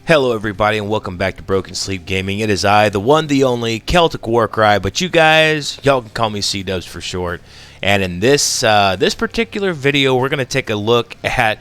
Hello everybody and welcome back to Broken Sleep Gaming. It is I, the one, the only, Celtic Warcry, but you guys, y'all can call me C-Dubs for short. And in this particular video, we're going to take a look at,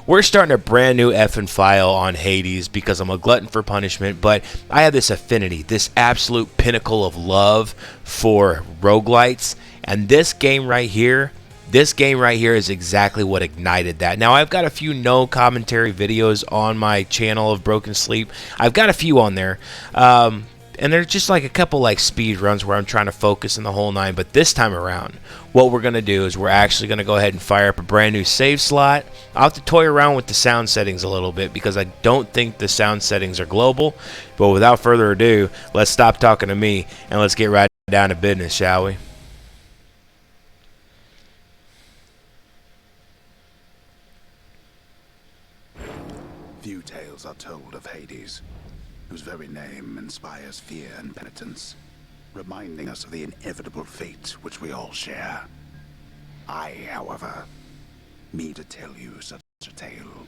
we're starting a brand new effing file on Hades because I'm a glutton for punishment, but I have this affinity, this absolute pinnacle of love for roguelites, and this game right here is exactly what ignited that. Now, I've got a few no commentary videos on my channel of Broken Sleep. I've got a few on there. And they're just like a couple like speed runs where I'm trying to focus in the whole nine. But this time around, what we're going to do is we're actually going to go ahead and fire up a brand new save slot. I'll have to toy around with the sound settings a little bit because I don't think the sound settings are global. But without further ado, let's stop talking to me and let's get right down to business, shall we? Few tales are told of Hades, whose very name inspires fear and penitence, reminding us of the inevitable fate which we all share. I, however, mean to tell you such a tale.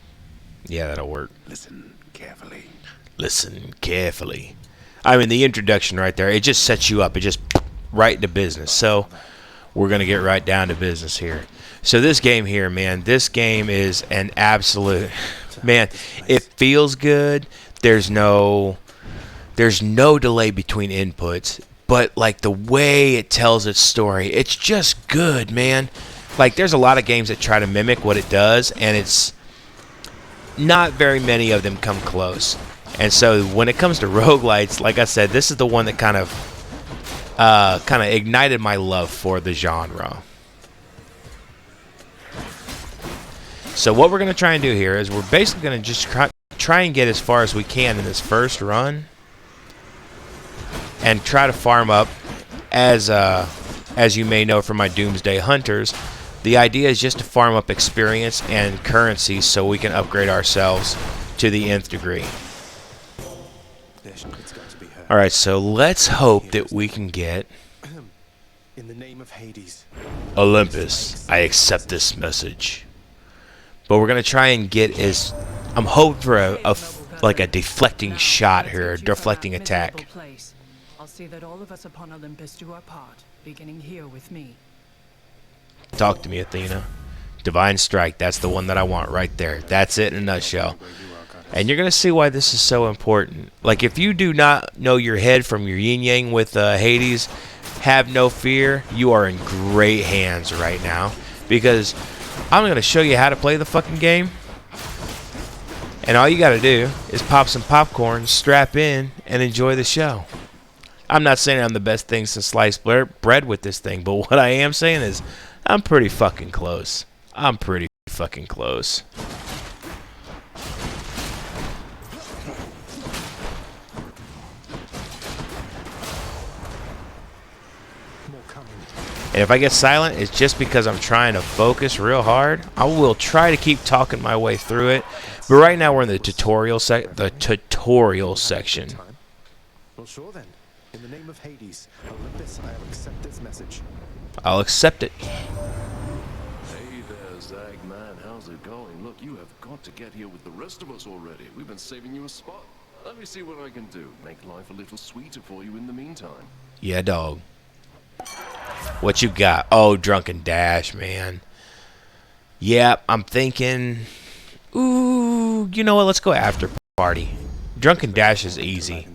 Yeah, that'll work. Listen carefully. Listen carefully. I mean, the introduction right there, it just sets you up. It just right into business. So we're going to get right down to business here. So this game here, man, this game is an absolute... Man, it feels good. There's no delay between inputs, but like the way it tells its story, it's just good, man. Like there's a lot of games that try to mimic what it does, and it's not very many of them come close. And so when it comes to roguelites, like I said, this is the one that kind of ignited my love for the genre. So what we're going to try and do here is we're basically going to just try and get as far as we can in this first run and try to farm up. As you may know from my Doomsday Hunters, the idea is just to farm up experience and currency so we can upgrade ourselves to the nth degree. Alright, so let's hope that we can get in the name of Hades. Olympus, I accept this message. But we're going to try and get I'm hoping for a deflecting shot here, a deflecting attack. I'll see that all of us upon Olympus do our part, beginning here with me. Talk to me, Athena. Divine Strike, that's the one that I want right there. That's it in a nutshell. And you're going to see why this is so important. Like, if you do not know your head from your yin-yang with Hades, have no fear. You are in great hands right now. Because I'm going to show you how to play the fucking game. And all you got to do is pop some popcorn, strap in, and enjoy the show. I'm not saying I'm the best thing since sliced bread with this thing, but what I am saying is I'm pretty fucking close. I'm pretty fucking close. And if I get silent, it's just because I'm trying to focus real hard. I will try to keep talking my way through it. But right now we're in the tutorial section. Well, sure then. In the name of Hades, Olympus, I'll accept this message. I'll accept it. Hey there, Zagman. How's it going? Look, you have got to get here with the rest of us already. We've been saving you a spot. Let me see what I can do. Make life a little sweeter for you in the meantime. Yeah, dog. What you got? Oh, Drunken Dash, man. Yep, I'm thinking... Ooh, you know what? Let's go After Party. Drunken Dash is easy.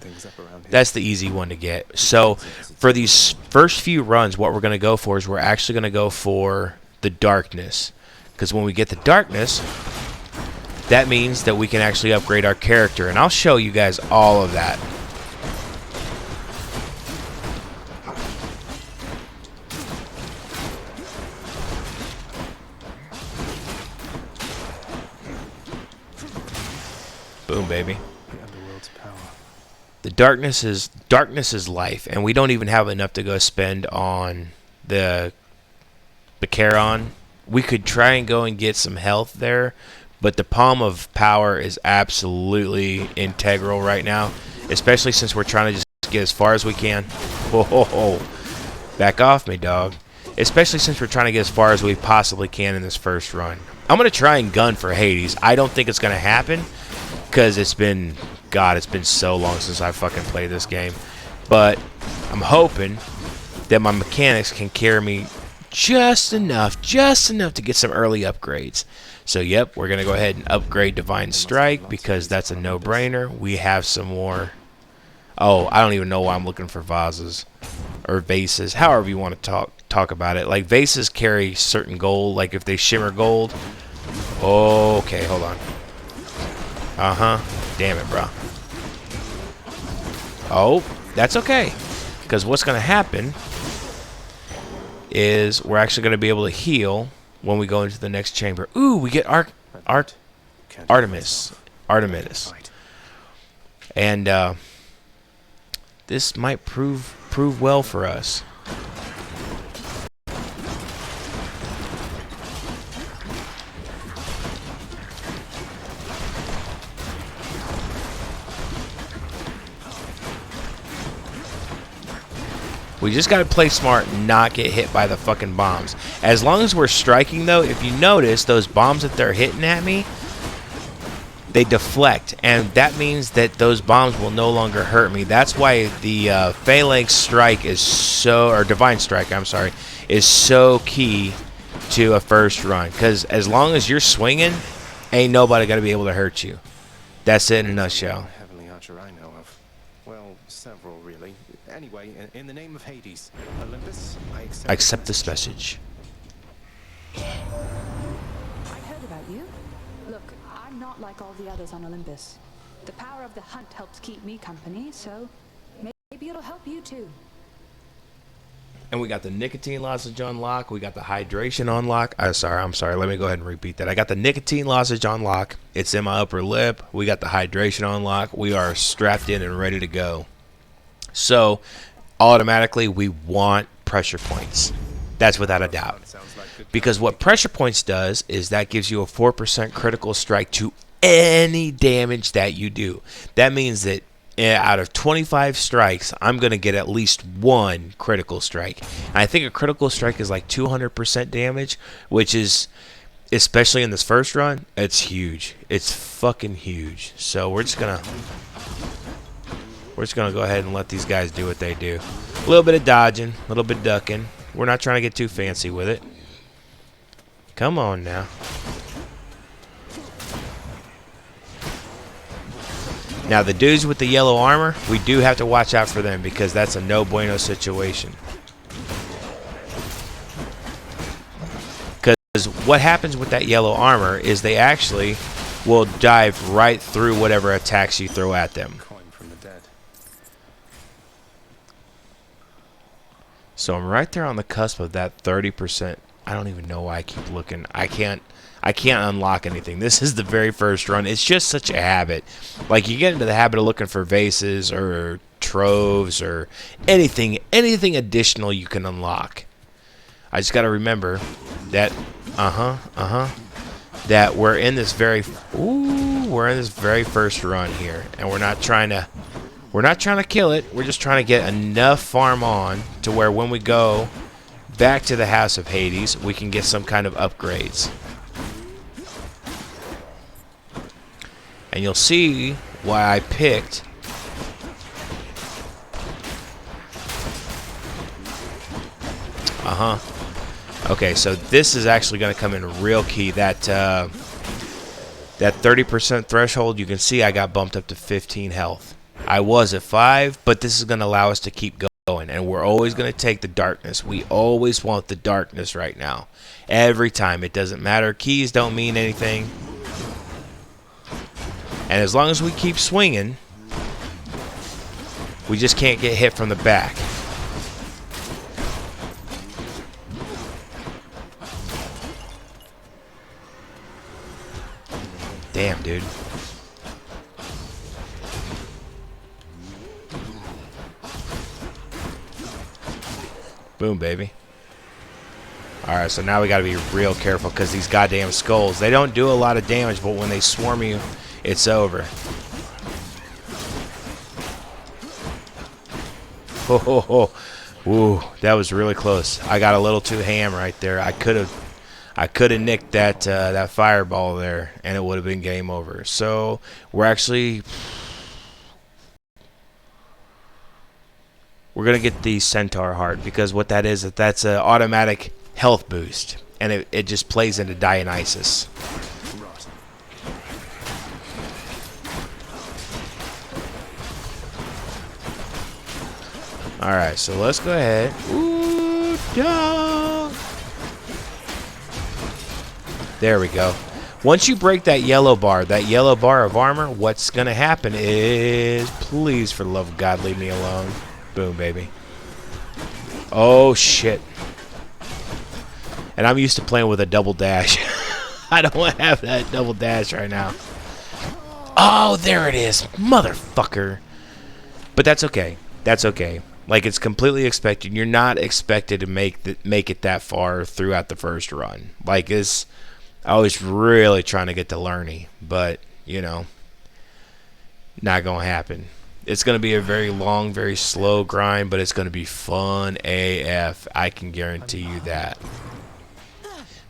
That's the easy one to get. So, for these first few runs, what we're going to go for is we're actually going to go for the Darkness. Because when we get the Darkness, that means that we can actually upgrade our character. And I'll show you guys all of that. Boom, baby. The underworld's power. The darkness is life, and we don't even have enough to go spend on the Charon. We could try and go and get some health there, but the Palm of Power is absolutely integral right now, especially since we're trying to just get as far as we can. Whoa, back off me, dog. Especially since we're trying to get as far as we possibly can in this first run. I'm going to try and gun for Hades. I don't think it's going to happen, because it's been, God, it's been so long since I fucking played this game. But I'm hoping that my mechanics can carry me just enough to get some early upgrades. So yep, we're gonna go ahead and upgrade Divine Strike because that's a no-brainer. We have some more. Oh, I don't even know why I'm looking for vases or vases, however you want to talk about it. Like vases carry certain gold, like if they shimmer gold. Okay, hold on. Damn it, bro. Oh, that's okay, because what's gonna happen is we're actually gonna be able to heal when we go into the next chamber. Ooh, we get Artemis, and this might prove well for us. We just gotta play smart and not get hit by the fucking bombs. As long as we're striking, though, if you notice, those bombs that they're hitting at me, they deflect, and that means that those bombs will no longer hurt me. That's why the Phalanx Strike is so, or Divine Strike, I'm sorry, is so key to a first run. Because as long as you're swinging, ain't nobody gonna be able to hurt you. That's it in a nutshell. Heavenly archer I know of. Well, several really. Anyway, in the name of Hades, Olympus, I accept this message. I heard about you. Look, I'm not like all the others on Olympus. The power of the hunt helps keep me company, so maybe it'll help you too. And we got the nicotine lozenge on lock. We got the hydration on lock. I'm sorry. Let me go ahead and repeat that. I got the nicotine lozenge on lock. It's in my upper lip. We got the hydration on lock. We are strapped in and ready to go. So, automatically, we want pressure points. That's without a doubt. Because what pressure points does is that gives you a 4% critical strike to any damage that you do. That means that out of 25 strikes, I'm going to get at least one critical strike. And I think a critical strike is like 200% damage, which is, especially in this first run, it's huge. It's fucking huge. So we're just gonna go ahead and let these guys do what they do. A little bit of dodging, a little bit ducking. We're not trying to get too fancy with it. Come on now. Now the dudes with the yellow armor, we do have to watch out for them because that's a no bueno situation. Because what happens with that yellow armor is they actually will dive right through whatever attacks you throw at them. So I'm right there on the cusp of that 30%. I don't even know why I keep looking. I can't unlock anything. This is the very first run. It's just such a habit. Like, you get into the habit of looking for vases or troves or anything additional you can unlock. I just got to remember that that we're in this very first run here, and we're not trying to kill it. We're just trying to get enough farm on to where when we go back to the House of Hades, we can get some kind of upgrades. And you'll see why I picked okay, so this is actually going to come in real key. That 30% threshold, you can see I got bumped up to 15 health. I was at 5, but this is going to allow us to keep going, and we're always going to take the darkness. We always want the darkness right now. Every time. It doesn't matter. Keys don't mean anything. And as long as we keep swinging, we just can't get hit from the back. Damn, dude. Boom, baby. Alright, so now we gotta be real careful because these goddamn skulls, they don't do a lot of damage, but when they swarm you, it's over. Ho ho ho. Ooh, that was really close. I got a little too ham right there. I could I could have nicked that that fireball there, and it would have been game over. So we're gonna get the Centaur Heart, because what that is, that's an automatic health boost, and it just plays into Dionysus. All right, so let's go ahead. Ooh, dog. There we go. Once you break that yellow bar of armor, what's going to happen is, please, for the love of God, leave me alone. Boom, baby. Oh, shit. And I'm used to playing with a double dash. I don't have that double dash right now. Oh, there it is. Motherfucker. But that's okay. That's okay. Like, it's completely expected. You're not expected to make it that far throughout the first run. Like, I was really trying to get to Lerny, but, you know, not going to happen. It's going to be a very long, very slow grind, but it's going to be fun AF. I can guarantee you that.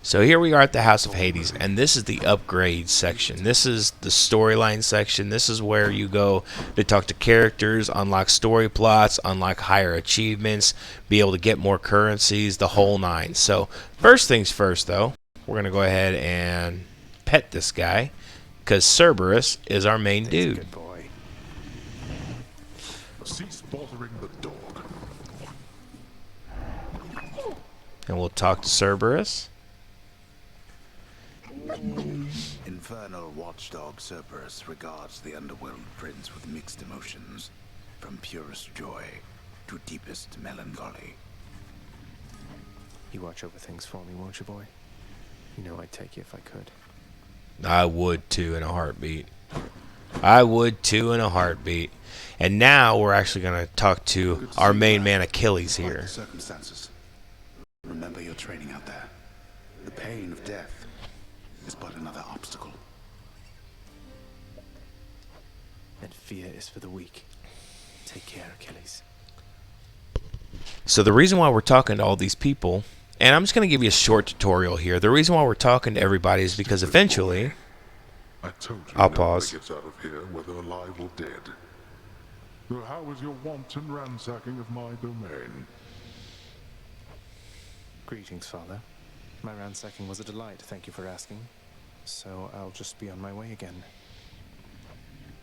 So here we are at the House of Hades, and this is the upgrade section. This is the storyline section. This is where you go to talk to characters, unlock story plots, unlock higher achievements, be able to get more currencies, the whole nine. So first things first, though. We're going to go ahead and pet this guy, because Cerberus is our main dude. Good boy. Cease bothering the dog. And we'll talk to Cerberus. Infernal watchdog Cerberus regards the underworld prince with mixed emotions, from purest joy to deepest melancholy. You watch over things for me, won't you, boy? You know I'd take you if I could. I would too in a heartbeat. I would too in a heartbeat. And now we're actually going to talk to our main man Achilles Despite here. the circumstances, remember your training out there. The pain of death is but another obstacle. And fear is for the weak. Take care, Achilles. So the reason why we're talking to all these people, and I'm just going to give you a short tutorial here. The reason why we're talking to everybody is because eventually, I told you I'll nobody pause. gets out of here, whether alive or dead. So how was your wanton ransacking of my domain? Greetings, Father. My ransacking was a delight, thank you for asking. So I'll just be on my way again.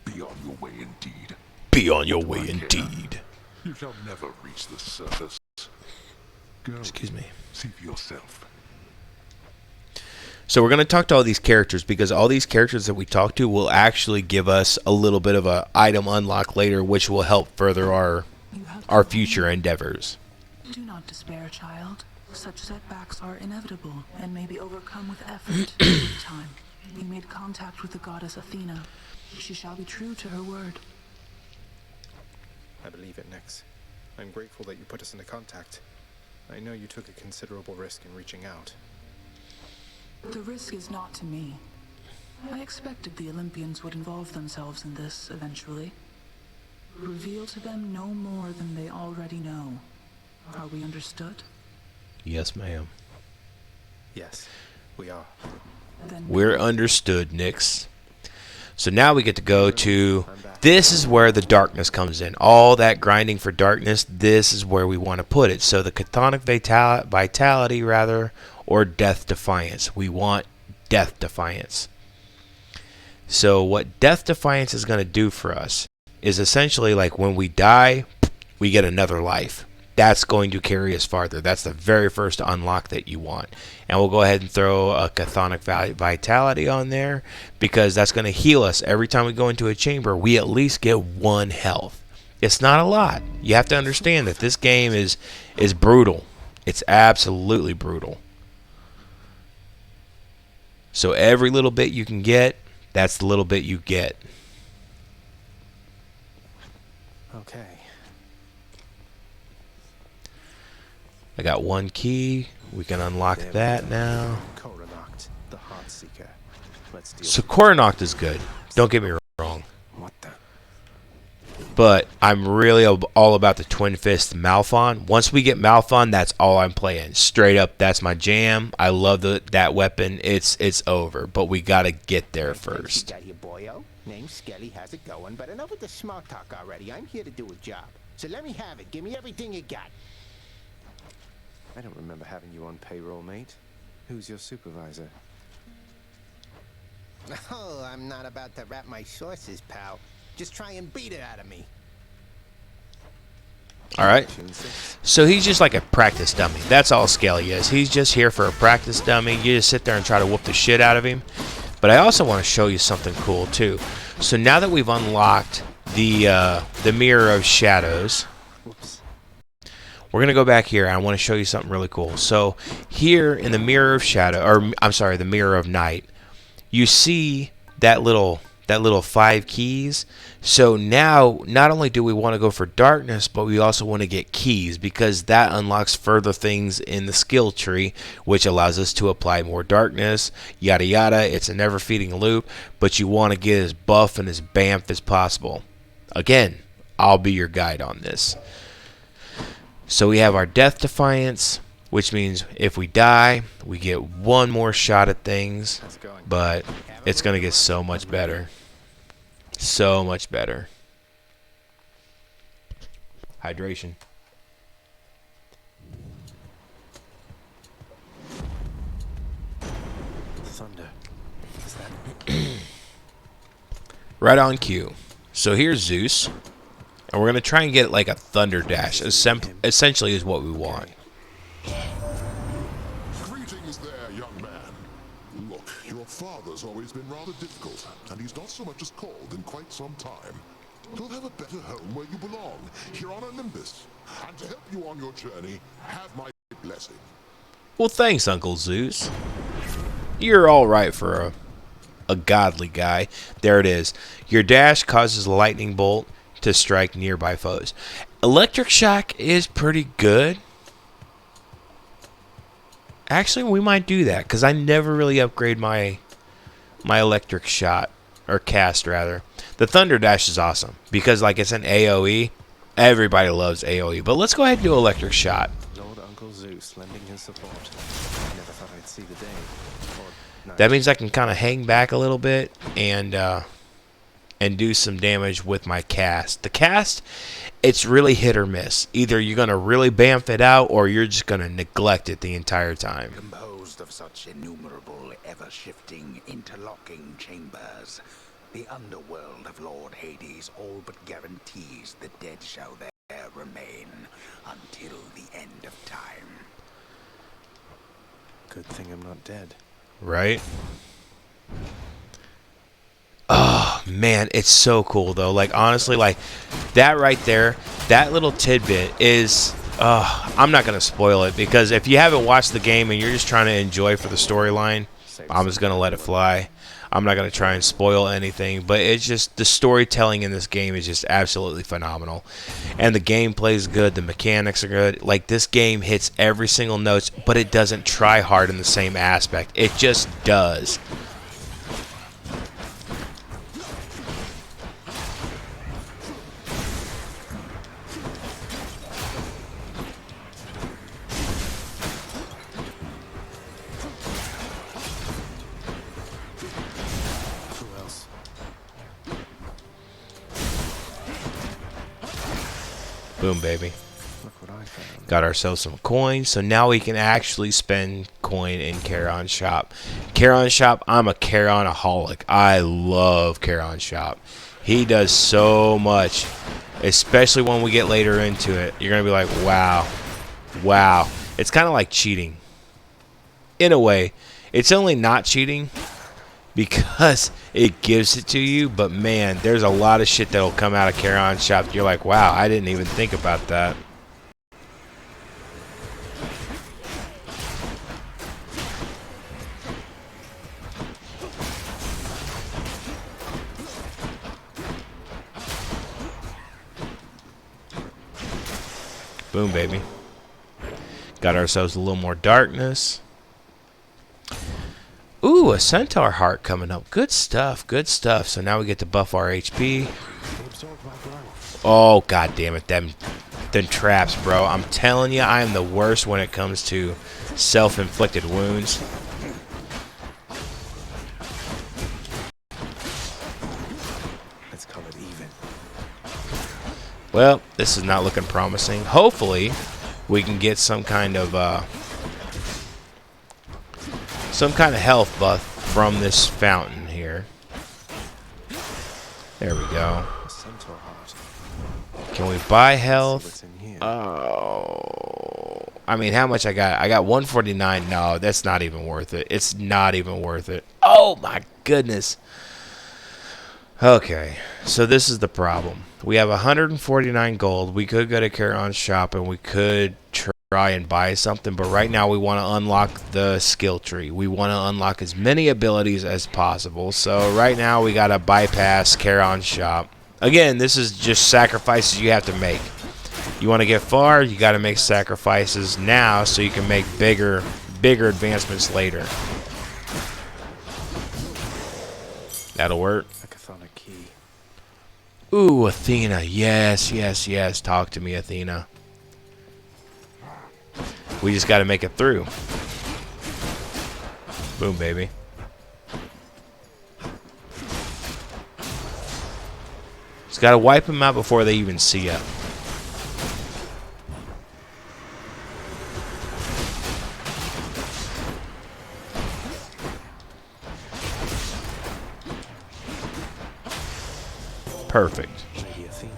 Be on your way indeed. Be on your way I care. indeed. You shall never reach the surface. Go. Excuse me. See for yourself. So we're going to talk to all these characters, because all these characters that we talk to will actually give us a little bit of a item unlock later, which will help further our future endeavors. Do not despair, child. Such setbacks are inevitable and may be overcome with effort with time. You made contact with the goddess Athena. She shall be true to her word. I believe it, Nyx. I'm grateful that you put us into contact. I know you took a considerable risk in reaching out. The risk is not to me. I expected the Olympians would involve themselves in this eventually. Reveal to them no more than they already know. Are we understood? Yes, ma'am. Yes, we are. Then We're understood, Nyx. So now we get to go to, this is where the darkness comes in. All that grinding for darkness, this is where we want to put it. So the chthonic vitality, rather, or death defiance. We want death defiance. So what death defiance is going to do for us is essentially like when we die, we get another life. That's going to carry us farther. That's the very first unlock that you want. And we'll go ahead and throw a chthonic vitality on there, because that's going to heal us. Every time we go into a chamber, we at least get 1 health. It's not a lot. You have to understand that this game is brutal. It's absolutely brutal. So every little bit you can get, that's the little bit you get. Okay. I got 1 key. We can unlock There we that go. now. Coronacht, the Heart Seeker. Let's deal So with Coronacht is good. Don't get me wrong. What the? but I'm really all about the Twin Fist Malphon. Once we get Malphon, that's all I'm playing. Straight up, that's my jam. I love that weapon. It's over, but we gotta get there first. Got here, boyo. Name's Skelly, how's it going? But enough with the small talk already. I'm here to do a job. So let me have it. Give me everything you got. I don't remember having you on payroll, mate. Who's your supervisor? Oh, I'm not about to wrap my sources, pal. Just try and beat it out of me. Alright, so he's just like a practice dummy. That's all Skelly is. He's just here for a practice dummy. You just sit there and try to whoop the shit out of him. But I also want to show you something cool too. So now that we've unlocked the Mirror of Shadows, we're going to go back here and I want to show you something really cool. So here in the Mirror of Shadow, or I'm sorry, the Mirror of Night, you see that little 5 keys. So now not only do we want to go for darkness, but we also want to get keys, because that unlocks further things in the skill tree, which allows us to apply more darkness, yada yada. It's a never feeding loop, but you want to get as buff and as bamf as possible. Again, I'll be your guide on this. So we have our Death Defiance, which means if we die, we get one more shot at things, but it's going to get so much better. So much better. Hydration. Thunder. Is that Right on cue. So here's Zeus, and we're going to try and get like a Thunder Dash. Essentially is what we want. Greetings there, young man. Look, your father's always been rather difficult, and he's not so much as called in quite some time. You'll have a better home where you belong, here on Olympus. And to help you on your journey, have my blessing. Well, thanks, Uncle Zeus. You're all right for a godly guy. There it is. Your dash causes a lightning bolt to strike nearby foes. Electric Shock is pretty good. Actually, we might do that, because I never really upgrade my electric shot, or cast rather. The Thunder Dash is awesome, because like it's an AoE. Everybody loves AoE, but let's go ahead and do electric shot. Lord Uncle Zeus lending his support? I never thought I'd see the day. Or That means I can kind of hang back a little bit and do some damage with my cast. The cast, it's really hit or miss. Either you're going to really bamf it out, or you're just going to neglect it the entire time. Composed of such innumerable, ever-shifting, interlocking chambers, the underworld of Lord Hades all but guarantees the dead shall there remain until the end of time. good thing I'm not dead. Right? Oh, man, it's so cool, though. Like, honestly, like, that right there, that little tidbit is... I'm not going to spoil it, because if you haven't watched the game and you're just trying to enjoy for the storyline, I'm just going to let it fly. I'm not going to try and spoil anything, but it's just, the storytelling in this game is just absolutely phenomenal. And the gameplay is good, the mechanics are good. Like, this game hits every single note, but it doesn't try hard in the same aspect. It just does. Boom, baby. Look what I found. Got ourselves some coins, so now we can actually spend coin in Charon Shop. Charon Shop, I'm a Charon-aholic. I love Charon Shop. He does so much, especially when we get later into it. You're going to be like, wow, wow. It's kind of like cheating. In a way, it's only not cheating because it gives it to you, but man, there's a lot of shit that'll come out of Charon Shop. You're like, wow, I didn't even think about that. Boom, baby. Got ourselves a little more darkness. Ooh, a centaur heart coming up. Good stuff, good stuff. So now we get to buff our HP. Oh, god damn it. Them traps, bro. I'm telling you, I am the worst when it comes to self-inflicted wounds. Let's call it even. Well, this is not looking promising. Hopefully, we can get some kind of health buff from this fountain here. There we go. A centaur heart. Can we buy What's health? in here? Oh, I mean, how much I got? I got 149. No, that's not even worth it. It's not even worth it. Oh my goodness. Okay, so this is the problem. We have 149 gold. We could go to Charon's shop and we could try and buy something, but right now we want to unlock the skill tree. We want to unlock as many abilities as possible. So right now we got to bypass Charon's shop. Again, this is just sacrifices you have to make. You want to get far, you got to make sacrifices now so you can make bigger advancements later. That'll work. A chthonic key. Ooh, Athena. Yes, yes, yes. Talk to me, Athena. We just got to make it through. Boom, baby. Just got to wipe them out before they even see you. Perfect. Lady Athena.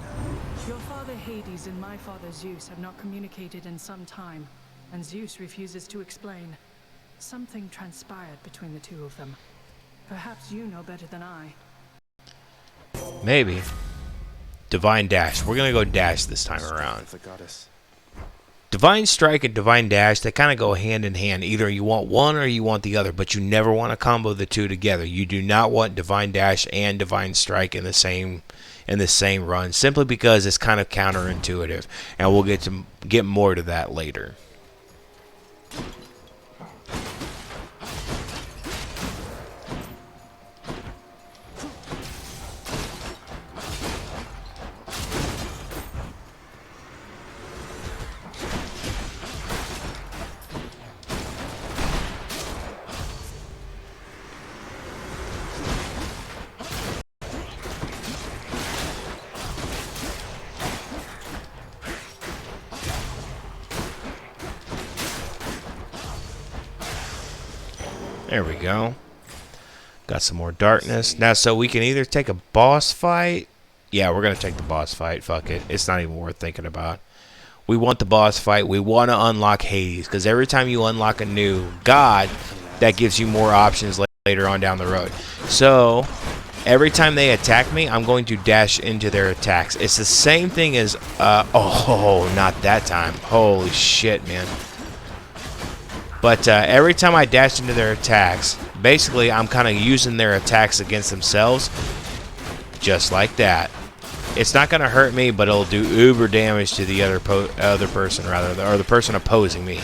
Your father Hades and my father Zeus have not communicated in some time, and Zeus refuses to explain. Something transpired between the two of them. Perhaps you know better than I. Maybe. Divine Dash. We're going to go Dash this time around. The goddess. Divine Strike and Divine Dash, they kind of go hand in hand. Either you want one or you want the other, but you never want to combo the two together. You do not want Divine Dash and Divine Strike in the same run, simply because it's kind of counterintuitive, and we'll get more to that later. There we go. Got some more darkness. Now, so we can either take a boss fight. Yeah, we're going to take the boss fight. Fuck it. It's not even worth thinking about. We want the boss fight. We want to unlock Hades, because every time you unlock a new god, that gives you more options later on down the road. So, every time they attack me, I'm going to dash into their attacks. It's the same thing as... oh, not that time. Holy shit, man. But every time I dash into their attacks, basically I'm kind of using their attacks against themselves, just like that. It's not going to hurt me, but it'll do uber damage to the other person, rather, or the person opposing me.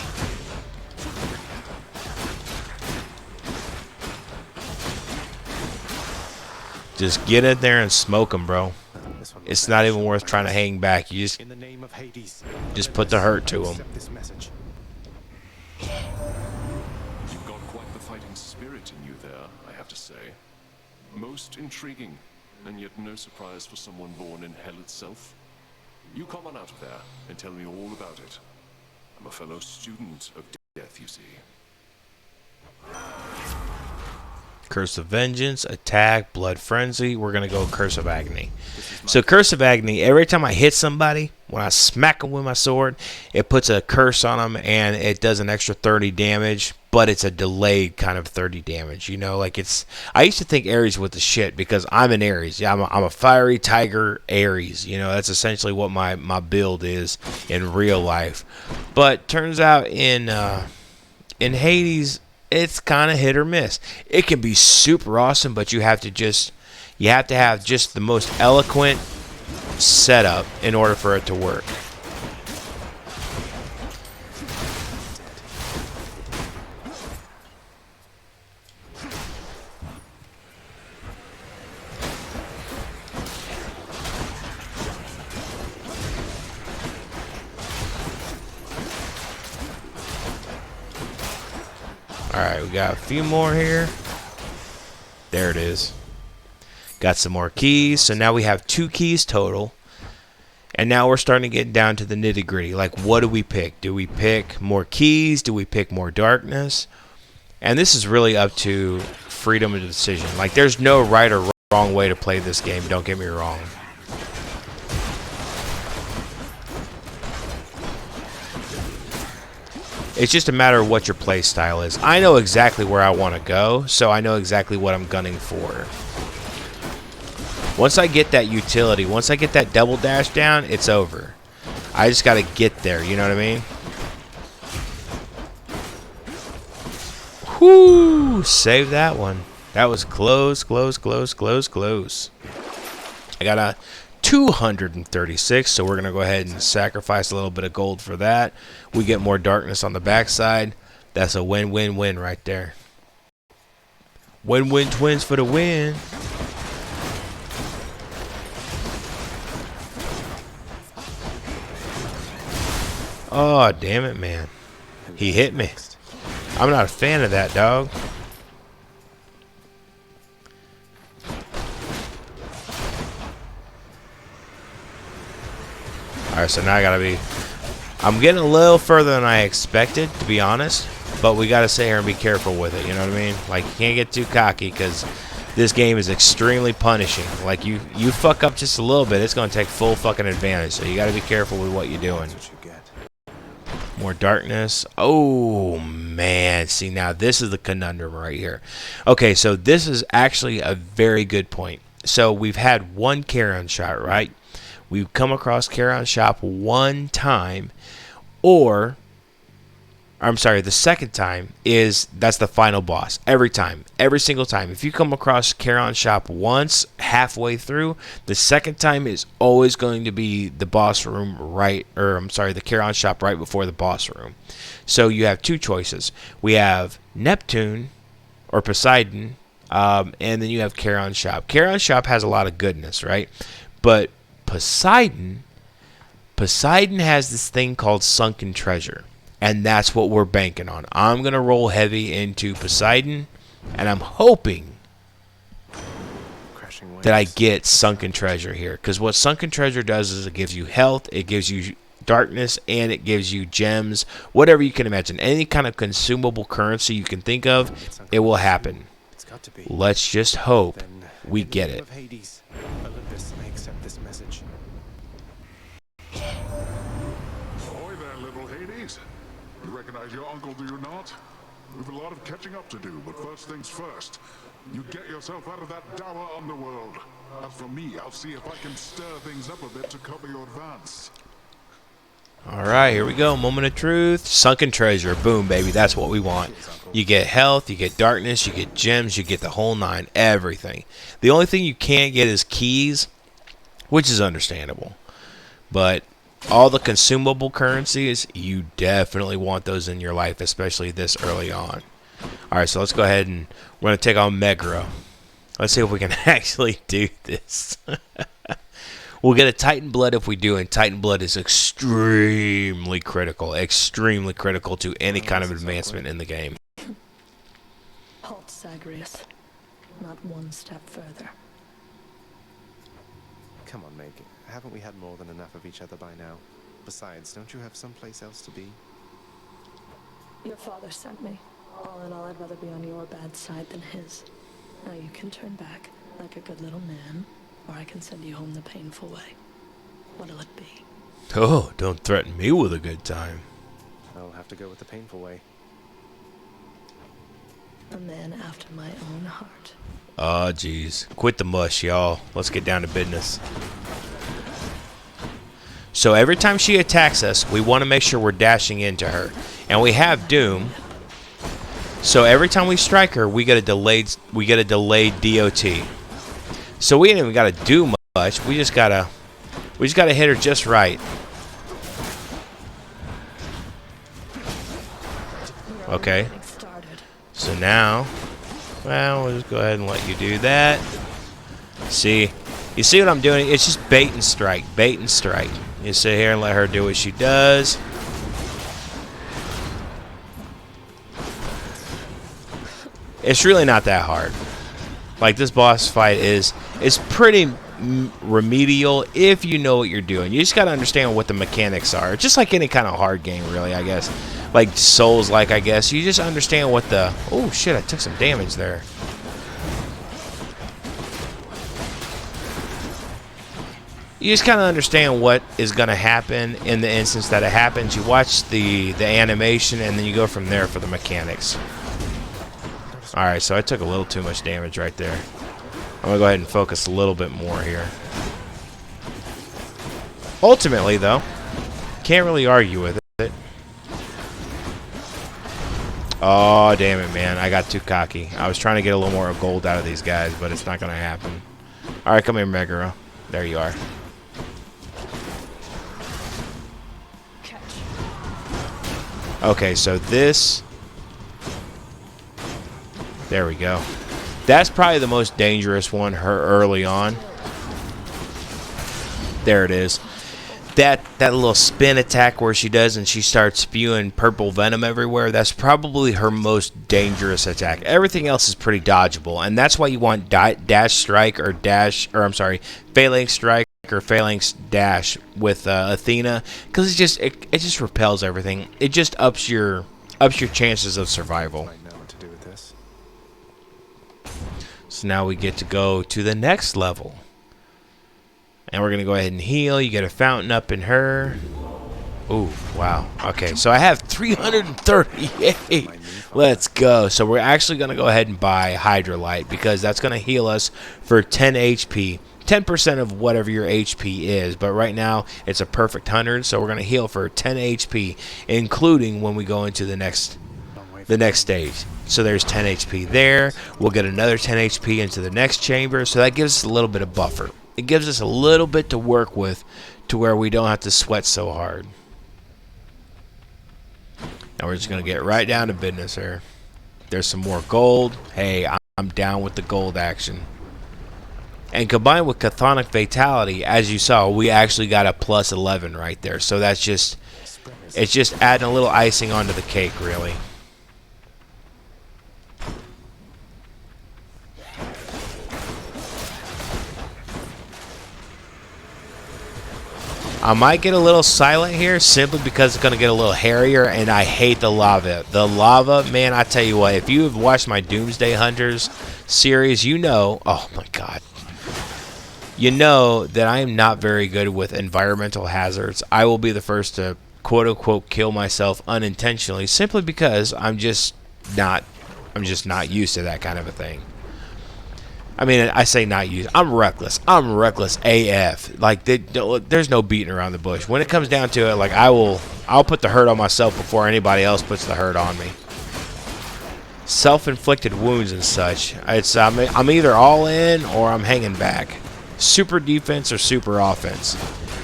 Just get in there and smoke them, bro. It's not even worth trying to hang back. You just, In the name of Hades, put the hurt to them. accept this message. You've got quite the fighting spirit in you there, I have to say. Most intriguing, and yet no surprise for someone born in hell itself. You come on out of there and tell me all about it. I'm a fellow student of death, you see. Curse of Vengeance, Attack, Blood Frenzy. We're going to go Curse of Agony. So Curse of Agony, every time I hit somebody, when I smack them with my sword, it puts a curse on them and it does an extra 30 damage, but it's a delayed kind of 30 damage. You know, like it's... I used to think Ares was the shit because I'm an Ares. Yeah, I'm a fiery tiger Ares. You know, that's essentially what my build is in real life. But turns out in Hades... it's kind of hit or miss. It can be super awesome, but you have to have just the most eloquent setup in order for it to work. Alright, we got a few more here. There it is. Got some more keys. So now we have 2 keys total. And now we're starting to get down to the nitty gritty. Like, what do we pick? Do we pick more keys? Do we pick more darkness? And this is really up to freedom of decision. Like, there's no right or wrong way to play this game. Don't get me wrong. It's just a matter of what your play style is. I know exactly where I want to go, so I know exactly what I'm gunning for. Once I get that utility, once I get that double dash down, it's over. I just got to get there, you know what I mean? Whoo! Save that one. That was close, close, close, close, close. I got a 236, so we're going to go ahead and sacrifice a little bit of gold for that. We get more darkness on the backside. That's a win-win-win right there. Win-win twins for the win. Oh, damn it, man. He hit me. I'm not a fan of that, dog. Alright, so now I gotta be... I'm getting a little further than I expected, to be honest. But we gotta sit here and be careful with it, you know what I mean? Like, you can't get too cocky, because this game is extremely punishing. Like, you fuck up just a little bit, it's gonna take full fucking advantage. So you gotta be careful with what you're doing. More darkness. Oh, man. See, now this is the conundrum right here. Okay, so this is actually a very good point. So we've had one carry-on shot, right? We've come across carry-on shop one time, or I'm sorry, the second time that's the final boss. Every time, every single time. If you come across carry-on shop once, halfway through, the second time is always going to be the boss room the carry-on shop right before the boss room. So you have 2 choices. We have Neptune or Poseidon, and then you have carry-on shop. Carry-on shop has a lot of goodness, right? But Poseidon has this thing called sunken treasure, and that's what we're banking on. I'm gonna roll heavy into Poseidon, and I'm hoping that I get sunken treasure here, because what sunken treasure does is it gives you health, it gives you darkness, and it gives you gems, whatever you can imagine. Any kind of consumable currency you can think of, it will happen. Let's just hope we get it. Ahoy there, little Hades. You recognize your uncle, do you not? We've a lot of catching up to do, but first things first. You get yourself out of that dour underworld. As for me, I'll see if I can stir things up a bit to cover your advance. Alright, here we go. Moment of truth. Sunken treasure. Boom, baby. That's what we want. You get health, you get darkness, you get gems, you get the whole 9. Everything. The only thing you can't get is keys, which is understandable. But all the consumable currencies, you definitely want those in your life, especially this early on. Alright, so let's go ahead and we're going to take on Megro. Let's see if we can actually do this. We'll get a Titan Blood if we do, and Titan Blood is extremely critical to any kind of advancement in the game. Halt, Zagreus. Not one step further. Come on, Meg. Haven't we had more than enough of each other by now? Besides, don't you have someplace else to be? Your father sent me. All in all, I'd rather be on your bad side than his. Now you can turn back, like a good little man, or I can send you home the painful way. What'll it be? Oh, don't threaten me with a good time. I'll have to go with the painful way. A man after my own heart. Oh, jeez. Quit the mush, y'all. Let's get down to business. So every time she attacks us, we want to make sure we're dashing into her. And we have Doom. So every time we strike her, we get a delayed DOT. So we ain't even got to do much. We just gotta hit her just right. Okay. So now, well, we'll just go ahead and let you do that. See, you see what I'm doing? It's just bait and strike, bait and strike. You sit here and let her do what she does. It's really not that hard. Like, this boss fight is pretty remedial if you know what you're doing. You just got to understand what the mechanics are. Just like any kind of hard game, really, I guess. Like Souls-like, I guess. You just understand what the... Oh, shit, I took some damage there. You just kind of understand what is going to happen in the instance that it happens. You watch the animation, and then you go from there for the mechanics. Alright, so I took a little too much damage right there. I'm going to go ahead and focus a little bit more here. Ultimately, though, can't really argue with it. Oh, damn it, man. I got too cocky. I was trying to get a little more gold out of these guys, but it's not going to happen. Alright, come here, Megara. There you are. Okay, so this... There we go. That's probably the most dangerous one early on. There it is. That little spin attack where she does and she starts spewing purple venom everywhere, that's probably her most dangerous attack. Everything else is pretty dodgeable, and that's why you want dash strike or phalanx strike or phalanx dash with Athena, because it just repels everything. It just ups your chances of survival. So now we get to go to the next level. And we're going to go ahead and heal. You get a fountain up in her. Ooh, wow. Okay, so I have 330. Yay! Let's go. So we're actually going to go ahead and buy Hydrolite, because that's going to heal us for 10 HP. 10% of whatever your HP is. But right now, it's a perfect 100. So we're going to heal for 10 HP, including when we go into the next stage. So there's 10 HP there. We'll get another 10 HP into the next chamber. So that gives us a little bit of buffer. It gives us a little bit to work with to where we don't have to sweat so hard. Now we're just going to get right down to business here. There's some more gold. Hey, I'm down with the gold action. And combined with Chthonic Fatality, as you saw, we actually got a plus 11 right there. So that's just... It's just adding a little icing onto the cake, really. I might get a little silent here simply because it's going to get a little hairier, and I hate the lava. The lava, man, I tell you what, if you have watched my Doomsday Hunters series, you know, oh my god, you know that I am not very good with environmental hazards. I will be the first to quote-unquote kill myself unintentionally simply because I'm just not used to that kind of a thing. I mean, I say not used. I'm reckless. I'm reckless AF. Like, there's no beating around the bush. When it comes down to it, like, I'll put the hurt on myself before anybody else puts the hurt on me. Self-inflicted wounds and such. I'm either all in or I'm hanging back. Super defense or super offense.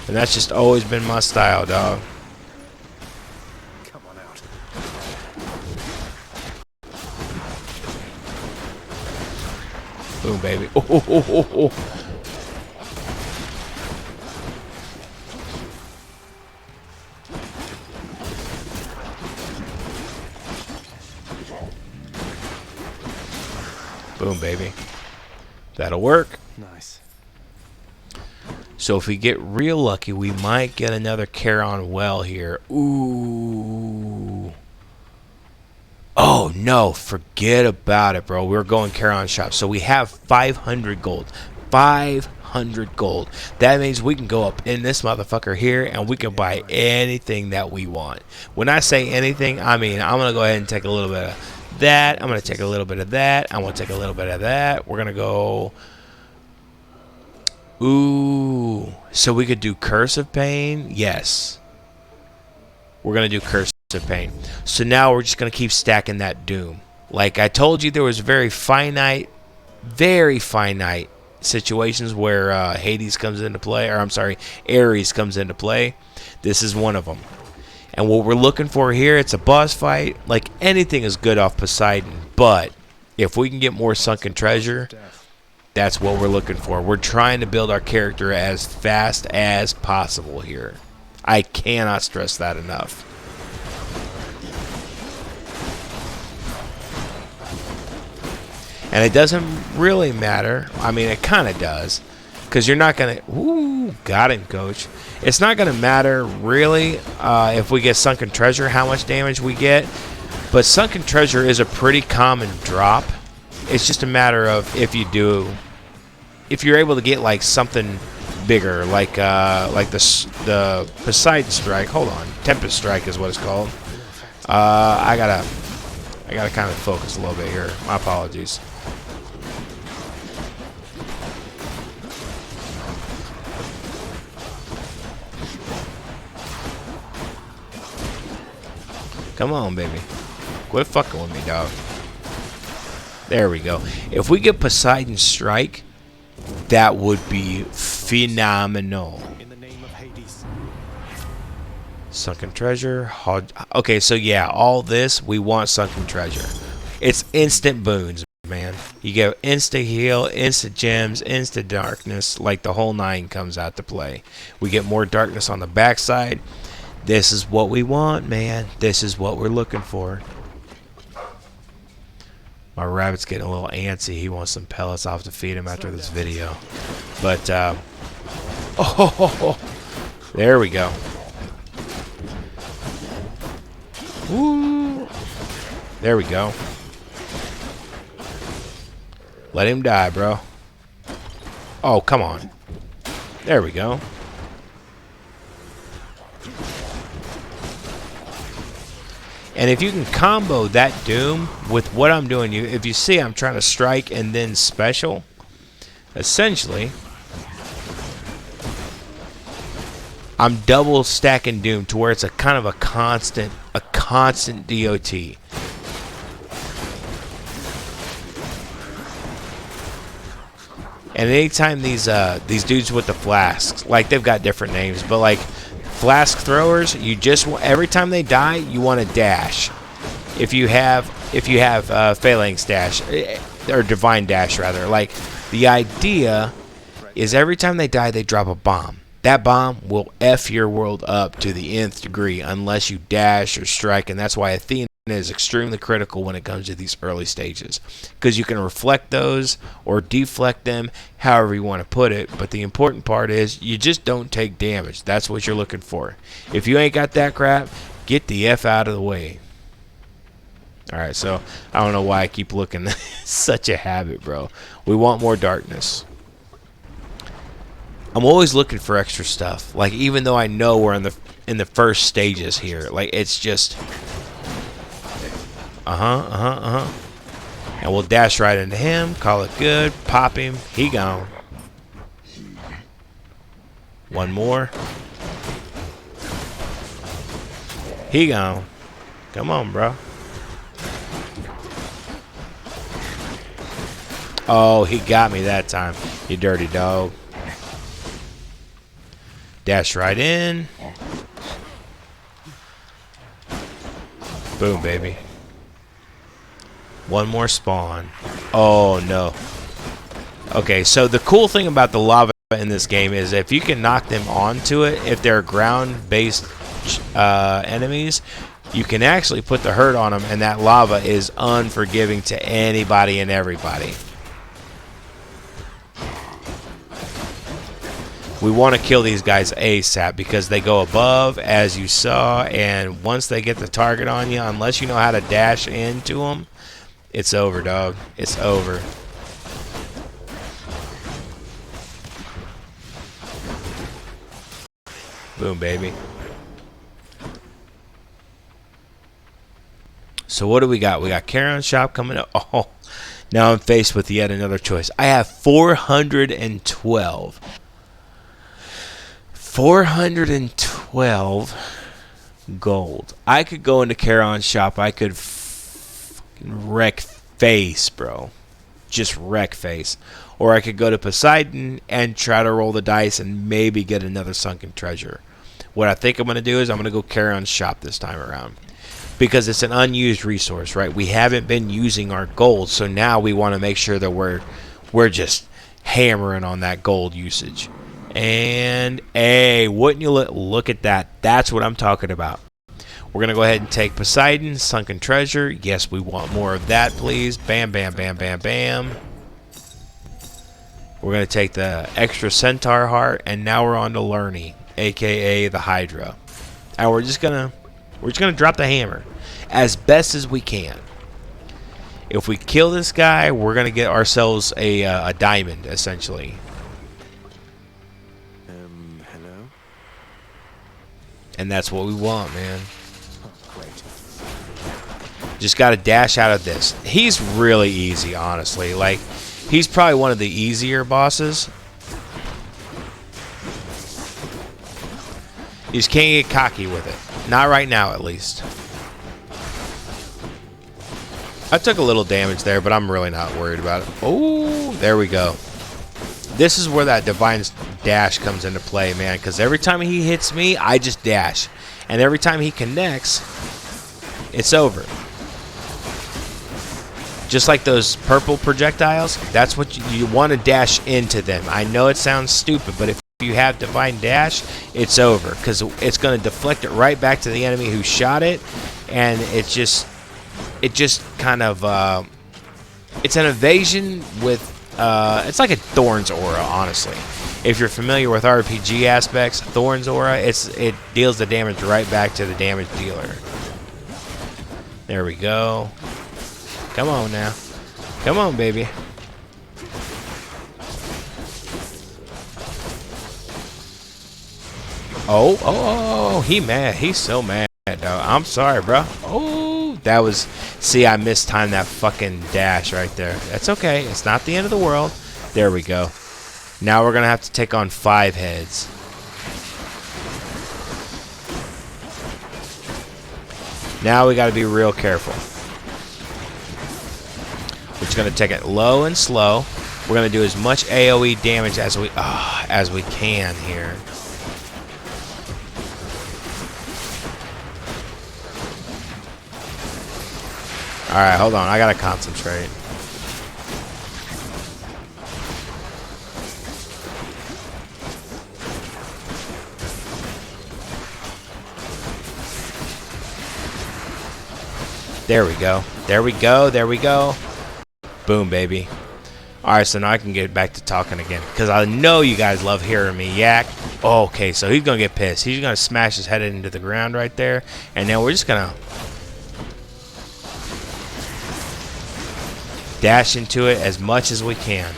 And that's just always been my style, dog. Boom, baby. Oh, oh, oh, oh, oh. Boom, baby. That'll work. Nice. So if we get real lucky, we might get another Charon well here. Ooh. Oh, no. Forget about it, bro. We're going Charon shop. So we have 500 gold. 500 gold. That means we can go up in this motherfucker here and we can buy anything that we want. When I say anything, I mean I'm going to go ahead and take a little bit of that. I'm going to take a little bit of that. I'm going to take a little bit of that. We're going to go... Ooh. So we could do Curse of Pain? Yes. We're going to do Curse of Pain. So now we're just going to keep stacking that Doom. Like I told you, there was very finite situations where Hades comes into play, or I'm sorry, Ares comes into play. This is one of them. And what we're looking for here, it's a boss fight. Like anything is good off Poseidon, but if we can get more sunken treasure, that's what we're looking for. We're trying to build our character as fast as possible here. I cannot stress that enough. And it doesn't really matter. I mean, it kind of does. Because you're not going to... Ooh, got him, coach. It's not going to matter, really, if we get Sunken Treasure, how much damage we get. But Sunken Treasure is a pretty common drop. It's just a matter of if you do... If you're able to get, like, something bigger, like the Poseidon Strike. Hold on. Tempest Strike is what it's called. I gotta kind of focus a little bit here. My apologies. Come on, baby. Quit fucking with me, dog. There we go. If we get Poseidon Strike, that would be phenomenal. In the name of Hades. Sunken Treasure. Okay, so yeah, all this, we want Sunken Treasure. It's instant boons, man. You get instant heal, instant gems, instant darkness, like the whole 9 comes out to play. We get more darkness on the backside. This is what we want, man. This is what we're looking for. My rabbit's getting a little antsy. He wants some pellets. I'll have to feed him after this video. But, oh, there we go. Woo. There we go. Let him die, bro. Oh, come on. There we go. And if you can combo that Doom with what I'm doing, if you see I'm trying to strike and then special, essentially, I'm double stacking Doom to where it's a kind of a constant DOT. And anytime these dudes with the flasks, like they've got different names, but like flask throwers, you just every time they die, you want to dash. If you have Phalanx dash or Divine dash rather, like the idea is every time they die, they drop a bomb. That bomb will F your world up to the nth degree unless you dash or strike, and that's why Athena is extremely critical when it comes to these early stages, because you can reflect those or deflect them however you want to put it, but the important part is you just don't take damage. That's what you're looking for. If you ain't got that crap, get the F out of the way. Alright, so I don't know why I keep looking. Such a habit, bro. We want more darkness. I'm always looking for extra stuff, like even though I know we're in the first stages here, like it's just and we'll dash right into him, call it good, pop him, he gone. One more. He gone. Come on, bro. Oh, he got me that time, you dirty dog. Dash right in. Boom, baby. One more spawn. Oh, no. Okay, so the cool thing about the lava in this game is if you can knock them onto it, if they're ground-based enemies, you can actually put the hurt on them, and that lava is unforgiving to anybody and everybody. We want to kill these guys ASAP because they go above, as you saw, and once they get the target on you, unless you know how to dash into them, it's over, dog. It's over. Boom, baby. So what do we got? We got Carrion Shop coming up. Oh, now I'm faced with yet another choice. I have 412. 412 gold. I could go into Carrion Shop. I could wreck face, bro. Just wreck face. Or I could go to Poseidon and try to roll the dice and maybe get another Sunken Treasure. What I think I'm going to do is I'm going to go Carrion Shop this time around. Because it's an unused resource, right? We haven't been using our gold, so now we want to make sure that we're just hammering on that gold usage. And hey, wouldn't you look at that? That's what I'm talking about. We're going to go ahead and take Poseidon, Sunken Treasure. Yes, we want more of that, please. Bam, bam, bam, bam, bam. We're going to take the extra Centaur Heart, and now we're on to Lerny, aka the Hydra. And we're just gonna drop the hammer as best as we can. If we kill this guy, we're gonna get ourselves a diamond, essentially. Hello? And that's what we want, man. Just gotta dash out of this. He's really easy, honestly. Like, he's probably one of the easier bosses. You just can't get cocky with it. Not right now, at least. I took a little damage there, but I'm really not worried about it. Oh, there we go. This is where that divine dash comes into play, man, because every time he hits me, I just dash. And every time he connects, it's over. Just like those purple projectiles, that's what you want to dash into them. I know it sounds stupid, but if you have divine dash, it's over, because it's going to deflect it right back to the enemy who shot it, and it just kind of it's an evasion with it's like a Thorn's aura, honestly. If you're familiar with RPG aspects, Thorn's aura, it deals the damage right back to the damage dealer. There we go. Come on now. Come on, baby. Oh, he mad. He's so mad, though. I'm sorry, bro. Oh, that was... See, I mistimed that fucking dash right there. That's okay. It's not the end of the world. There we go. Now we're going to have to take on 5 heads. Now we got to be real careful. We're just going to take it low and slow. We're going to do as much AoE damage as we can here. Alright, hold on. I gotta concentrate. There we go. There we go. There we go. Boom, baby. Alright, so now I can get back to talking again, because I know you guys love hearing me yak. Oh, okay, so he's gonna get pissed. He's gonna smash his head into the ground right there. And now we're just gonna dash into it as much as we can.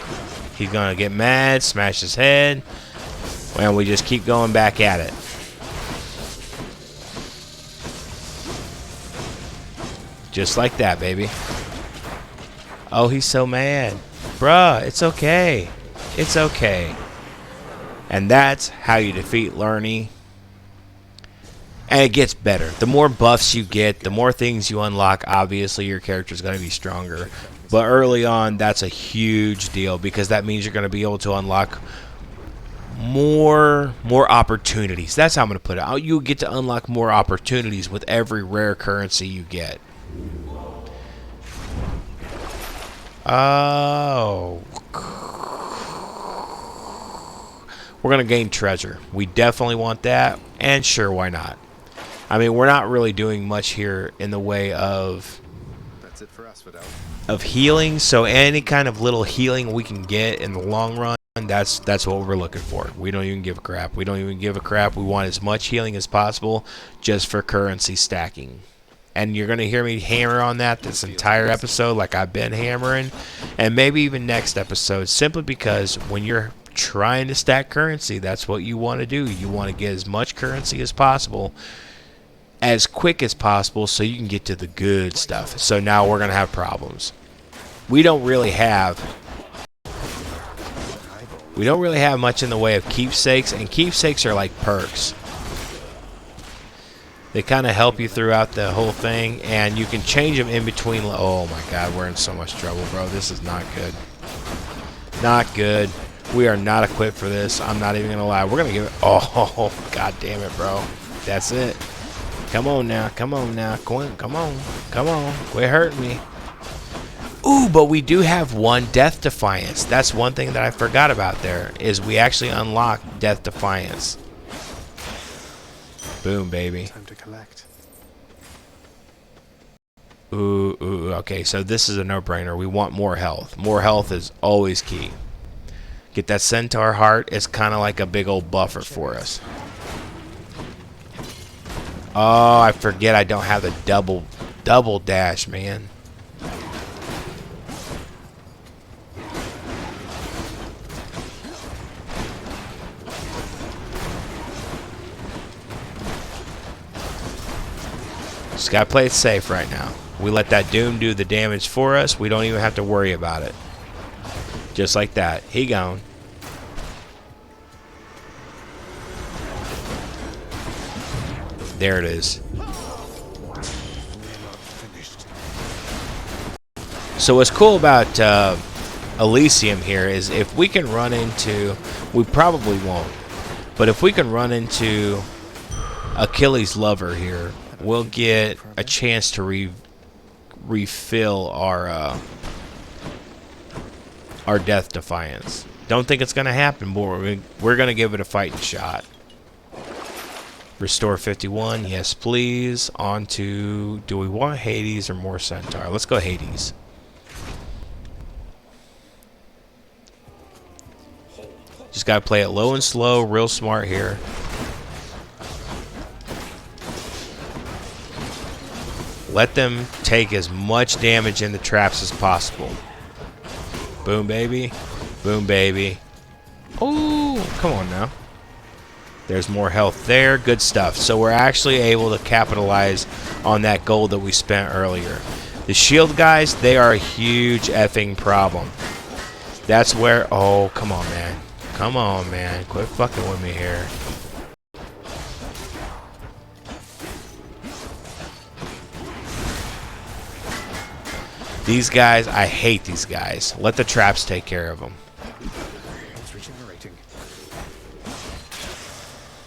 He's gonna get mad, smash his head, and we just keep going back at it. Just like that, baby. Oh, he's so mad. Bruh, it's okay. It's okay. And that's how you defeat Lerny. And it gets better. The more buffs you get, the more things you unlock, obviously your character's going to be stronger. But early on, that's a huge deal, because that means you're going to be able to unlock more opportunities. That's how I'm going to put it. You get to unlock more opportunities with every rare currency you get. Oh. We're going to gain treasure. We definitely want that. And sure, why not? I mean, we're not really doing much here in the way of healing, so any kind of little healing we can get in the long run, that's what we're looking for. We don't even give a crap. We don't even give a crap. We want as much healing as possible just for currency stacking. And you're going to hear me hammer on that this entire episode, like I've been hammering, and maybe even next episode, simply because when you're trying to stack currency, that's what you want to do. You want to get as much currency as possible, as quick as possible, so you can get to the good stuff. So now we're going to have problems. We don't really have much in the way of keepsakes, and keepsakes are like perks. They kind of help you throughout the whole thing, and you can change them in between. Oh my god, we're in so much trouble, bro. This is not good. Not good. We are not equipped for this. I'm not even gonna lie. We're gonna give it. Oh, god damn it, bro. That's it. Come on now. Come on now. Come on. Come on. Quit hurting me. Ooh, but we do have one Death Defiance. That's one thing that I forgot about there, is we actually unlock Death Defiance. Boom, baby. Time to collect. Ooh, ooh. Okay, so this is a no-brainer. We want more health. More health is always key. Get that centaur heart. It's kind of like a big old buffer for us. Oh, I forget I don't have the double dash, man. Just gotta play it safe right now. We let that Doom do the damage for us. We don't even have to worry about it. Just like that. He gone. There it is. So what's cool about Elysium here is if we can run into... We probably won't. But if we can run into Achilles' lover here, we'll get a chance to refill our Death Defiance. Don't think it's going to happen, but we're going to give it a fighting shot. Restore 51, yes please. On to, do we want Hades or more Centaur? Let's go Hades. Just got to play it low and slow, real smart here. Let them take as much damage in the traps as possible. Boom, baby. Boom, baby. Oh, come on now. There's more health there. Good stuff. So we're actually able to capitalize on that gold that we spent earlier. The shield guys, they are a huge effing problem. That's where... Oh, come on, man. Come on, man. Quit fucking with me here. These guys, I hate these guys. Let the traps take care of them. It's regenerating.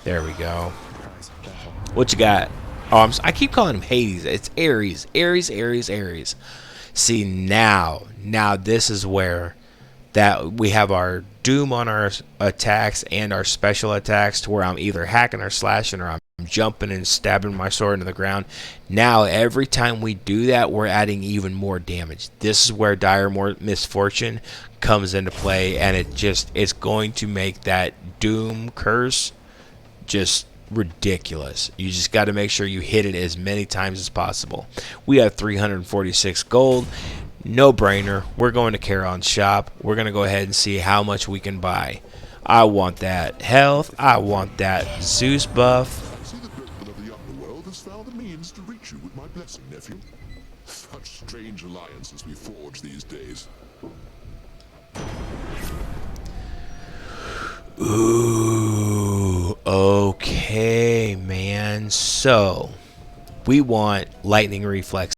There we go. What you got? Oh, I keep calling him Hades. It's Ares. Ares, Ares, Ares. See, now this is where that we have our Doom on our attacks and our special attacks to where I'm either hacking or slashing or I'm jumping and stabbing my sword into the ground. Now every time we do that, we're adding even more damage. This is where dire misfortune comes into play, and it's going to make that Doom curse just ridiculous. You just got to make sure you hit it as many times as possible. We have 346 gold. No brainer. We're going to Charon's shop. We're going to go ahead and see how much we can buy. I want that health. I want that Zeus buff. See, the Nobleman of the Underworld has found the means to reach you with my blessing, nephew. Such strange alliances we forge these days. Ooh, okay, man. So, we want lightning reflexes.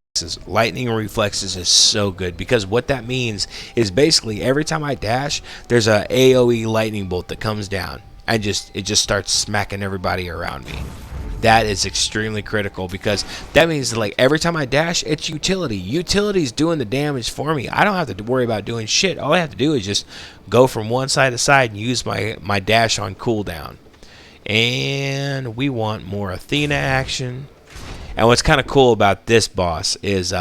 Lightning reflexes is so good because what that means is basically every time I dash, there's a AoE lightning bolt that comes down and it just starts smacking everybody around me. That is extremely critical because that means that, like, every time I dash, it's utility. Utility's doing the damage for me. I don't have to worry about doing shit. All I have to do is just go from one side to side and use my dash on cooldown. And we want more Athena action. And what's kind of cool about this boss is,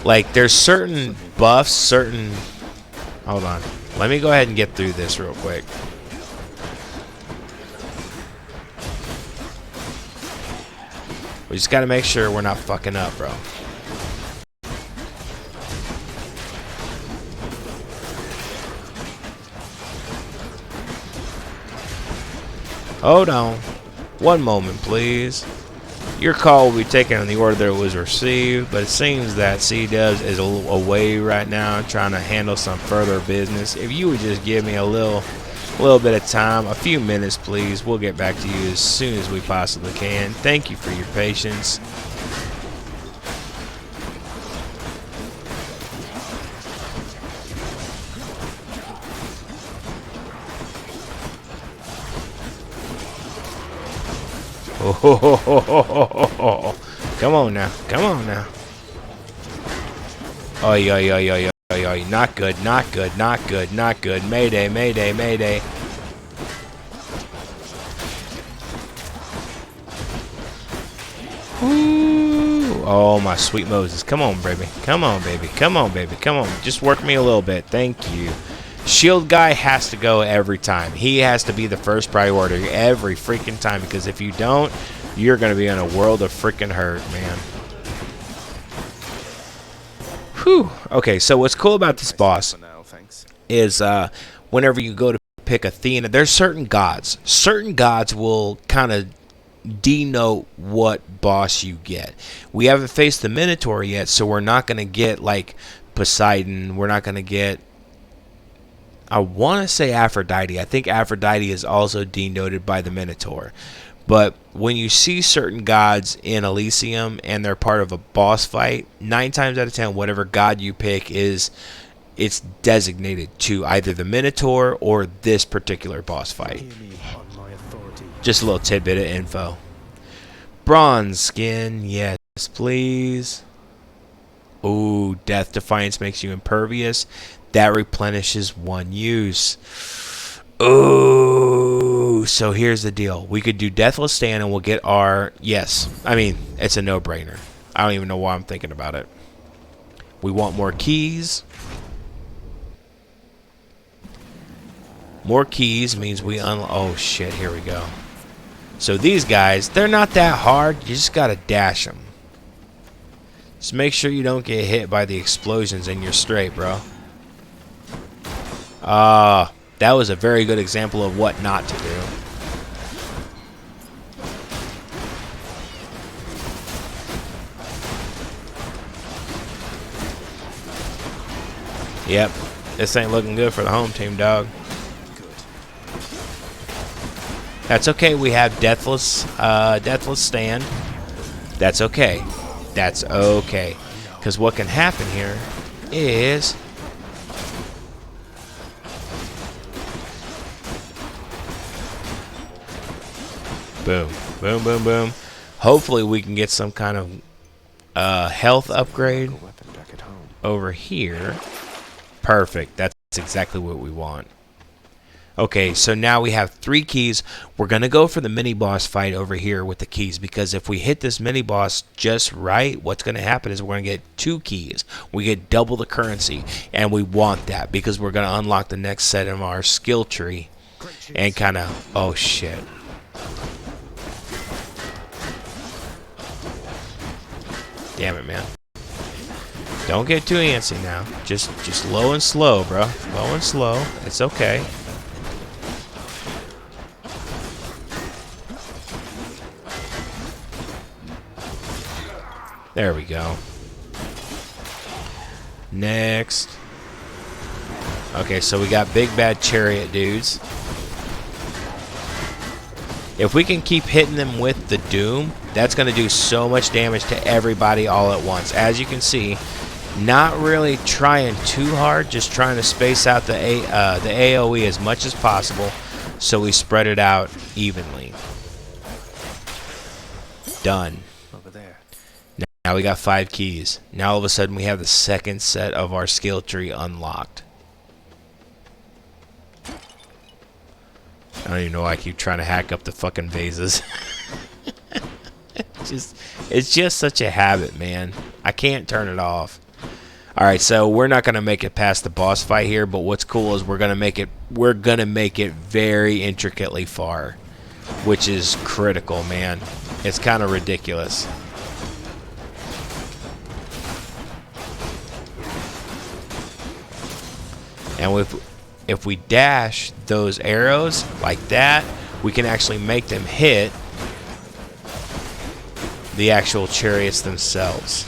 like, there's certain buffs, Hold on. Let me go ahead and get through this real quick. We just got to make sure we're not fucking up, bro. Hold on. One moment, please. Your call will be taken in the order that it was received, but it seems that C-Dubs is away right now trying to handle some further business. If you would just give me a little bit of time, a few minutes, please. We'll get back to you as soon as we possibly can. Thank you for your patience. Oh, come on now. Come on now. Oh, yeah. Not good, not good, not good, not good. Mayday, mayday, mayday. Ooh. Oh, my sweet Moses. Come on, baby. Come on, baby. Come on, baby. Come on. Just work me a little bit. Thank you. Shield guy has to go every time. He has to be the first priority every freaking time, because if you don't, you're going to be in a world of freaking hurt, man. Whew. Okay, so what's cool about this boss is whenever you go to pick Athena, there's certain gods. Certain gods will kind of denote what boss you get. We haven't faced the Minotaur yet, so we're not going to get like Poseidon. We're not going to get, I want to say Aphrodite. I think Aphrodite is also denoted by the Minotaur. But when you see certain gods in Elysium and they're part of a boss fight, 9 times out of 10, whatever god you pick it's designated to either the Minotaur or this particular boss fight. Just a little tidbit of info. Bronze skin, yes, please. Ooh, Death Defiance makes you impervious. That replenishes 1 use. Ooh, so here's the deal. We could do Deathless Stand and we'll get our... Yes, I mean, it's a no-brainer. I don't even know why I'm thinking about it. We want more keys. More keys means we unlock... Oh, shit, here we go. So these guys, they're not that hard. You just gotta dash them. Just make sure you don't get hit by the explosions and you're straight, bro. That was a very good example of what not to do. Yep, this ain't looking good for the home team, dog. That's okay. We have Deathless Stand. That's okay. That's okay. Because what can happen here is... Boom. Boom, boom, boom. Hopefully we can get some kind of health upgrade over here. Perfect. That's exactly what we want. Okay, so now we have 3 keys. We're going to go for the mini-boss fight over here with the keys, because if we hit this mini-boss just right, what's going to happen is we're going to get 2 keys. We get double the currency, and we want that because we're going to unlock the next set of our skill tree and kind of... Oh, shit. Damn it, man. Don't get too antsy now. Just low and slow, bro. Low and slow. It's okay. There we go. Next. Okay, so we got big bad chariot dudes. If we can keep hitting them with the Doom, that's going to do so much damage to everybody all at once. As you can see, not really trying too hard, just trying to space out the AoE as much as possible so we spread it out evenly. Done. Over there. Now we got 5 keys. Now all of a sudden we have the second set of our skill tree unlocked. I don't even know why I keep trying to hack up the fucking vases. It's just such a habit, man. I can't turn it off. Alright, so we're not gonna make it past the boss fight here, but what's cool is we're gonna make it very intricately far, which is critical, man. It's kind of ridiculous. And if we dash those arrows like that, we can actually make them hit the actual chariots themselves.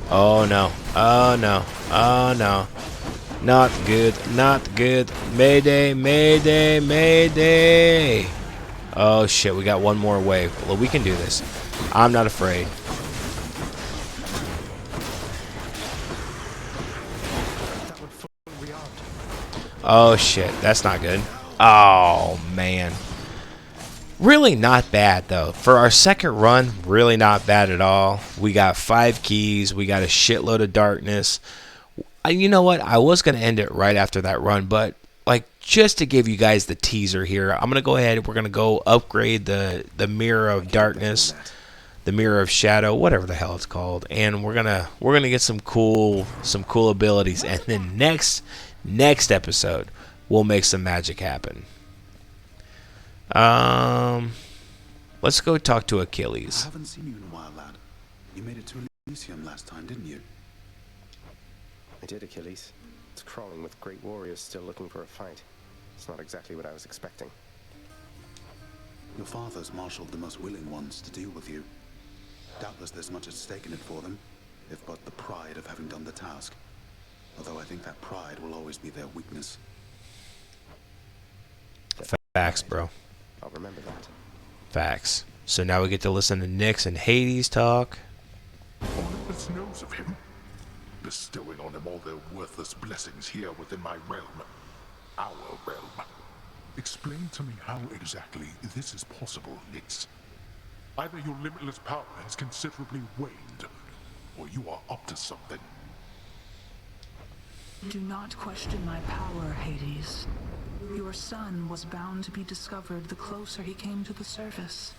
Oh no. Oh no. Oh no. Not good. Not good. Mayday. Mayday. Mayday. Oh shit, we got one more wave. Well, we can do this. I'm not afraid. Oh shit, that's not good. Oh man. Really not bad though. For our second run, really not bad at all. We got 5 keys, we got a shitload of darkness. You know what? I was going to end it right after that run, but like just to give you guys the teaser here, I'm gonna go ahead. We're gonna go upgrade the mirror of darkness, the mirror of shadow, whatever the hell it's called, and we're gonna get some cool abilities. And then next episode, we'll make some magic happen. Let's go talk to Achilles. I haven't seen you in a while, lad. You made it to Elysium last time, didn't you? I did, Achilles. It's crawling with great warriors still looking for a fight. It's not exactly what I was expecting. Your father's marshaled the most willing ones to deal with you. Doubtless there's much at stake in it for them, if but the pride of having done the task. Although I think that pride will always be their weakness. Facts, bro. I'll remember that. Facts. So now we get to listen to Nyx and Hades talk. Olympus knows of him, bestowing on him all their worthless blessings here within my realm. Our realm. Explain to me how exactly this is possible, Nyx. Either your limitless power has considerably waned, or you are up to something. Do not question my power, Hades. Your son was bound to be discovered the closer he came to the surface.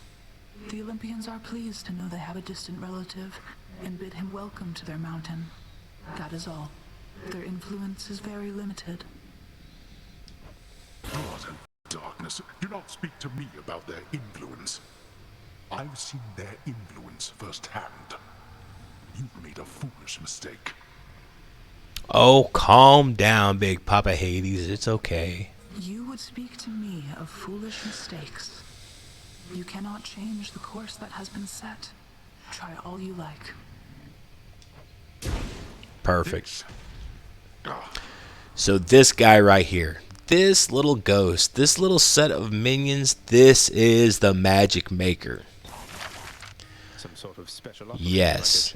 The Olympians are pleased to know they have a distant relative and bid him welcome to their mountain. That is all. Their influence is very limited. Blood and darkness. Do not speak to me about their influence. I've seen their influence firsthand. You've made a foolish mistake. Oh, calm down, Big Papa Hades. It's okay. You would speak to me of foolish mistakes. You cannot change the course that has been set. Try all you like. Perfect. So this guy right here, this little ghost, this little set of minions, this is the magic maker. Some sort of special yes.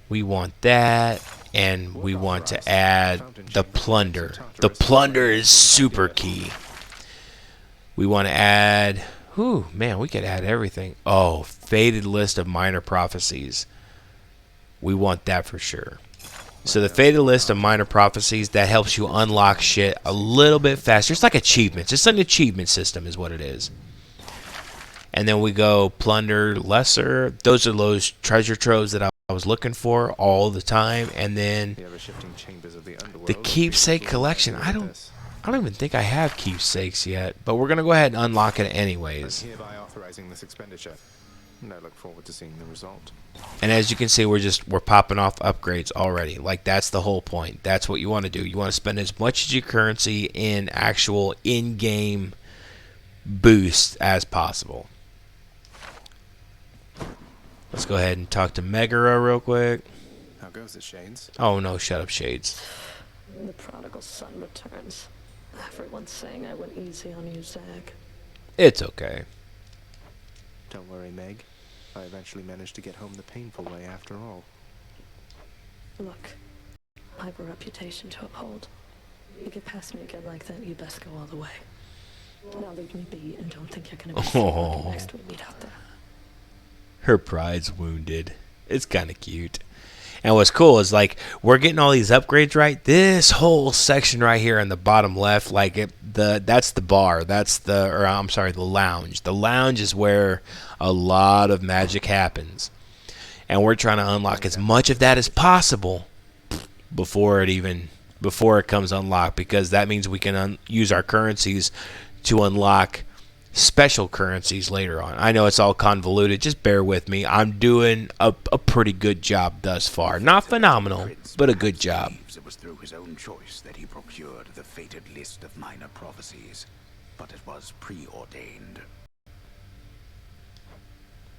We want that, and we want to add the plunder. The plunder is super key. We want to add, whew, man, we could add everything. Oh, faded list of minor prophecies. We want that for sure. So the faded list of minor prophecies, that helps you unlock shit a little bit faster. It's like achievements. It's an achievement system is what it is. And then we go plunder lesser. Those are those treasure troves that I was looking for all the time. And then the keepsake collection. I don't even think I have keepsakes yet, but we're gonna go ahead and unlock it anyways. Hereby authorizing this expenditure. And I look forward to seeing the result. And as you can see, we're popping off upgrades already. Like, that's the whole point. That's what you want to do. You want to spend as much of your currency in actual in-game boost as possible. Let's go ahead and talk to Megara real quick. How goes it, Shades? Oh no, shut up, Shades. The prodigal son returns. Everyone's saying I went easy on you, Zag. It's okay. Don't worry, Meg. I eventually managed to get home the painful way after all. Look, I have a reputation to uphold. You get past me again like that, you best go all the way. Now leave me be and don't think you're gonna be so lucky next we meet out there. Her pride's wounded. It's kind of cute. And what's cool is, like, we're getting all these upgrades, right? This whole section right here in the bottom left, like, that's the bar. That's the lounge. The lounge is where a lot of magic happens. And we're trying to unlock as much of that as possible before it comes unlocked, because that means we can use our currencies to unlock special currencies later on. I know it's all convoluted. Just bear with me. I'm doing a pretty good job thus far. Not phenomenal, but a good job. It was through his own choice that he procured the fated list of minor prophecies, but it was preordained.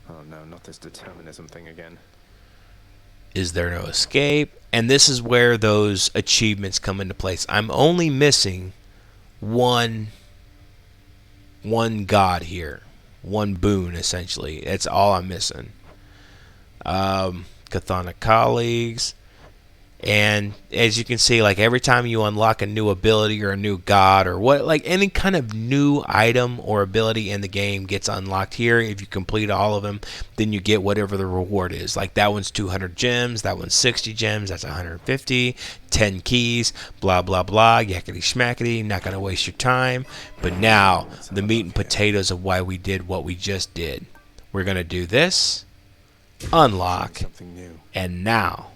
Oh no, not this determinism thing again. Is there no escape? And this is where those achievements come into place. I'm only missing one god here, one boon essentially. That's all I'm missing. Chthonic colleagues, And as you can see, like every time you unlock a new ability or a new god or what, like any kind of new item or ability in the game gets unlocked here. If you complete all of them, then you get whatever the reward is. Like that one's 200 gems, that one's 60 gems, that's 150, 10 keys, blah blah blah, yakety schmackety. Not gonna waste your time. But now the meat and potatoes of why we did what we just did. We're gonna do this, unlock, and now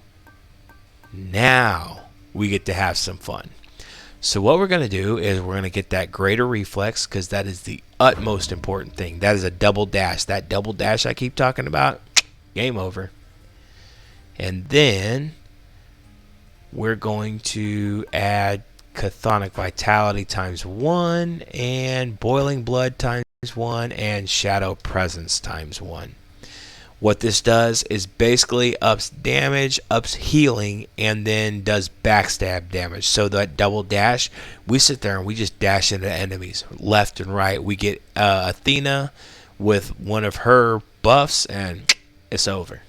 we get to have some fun. So what we're going to do is we're going to get that greater reflex, because that is the utmost important thing. That is a double dash. That double dash I keep talking about, game over. And then we're going to add chthonic vitality ×1 and boiling blood ×1 and shadow presence ×1. What this does is basically ups damage, ups healing, and then does backstab damage. So that double dash, we sit there and we just dash into enemies left and right. We get Athena with one of her buffs, and it's over.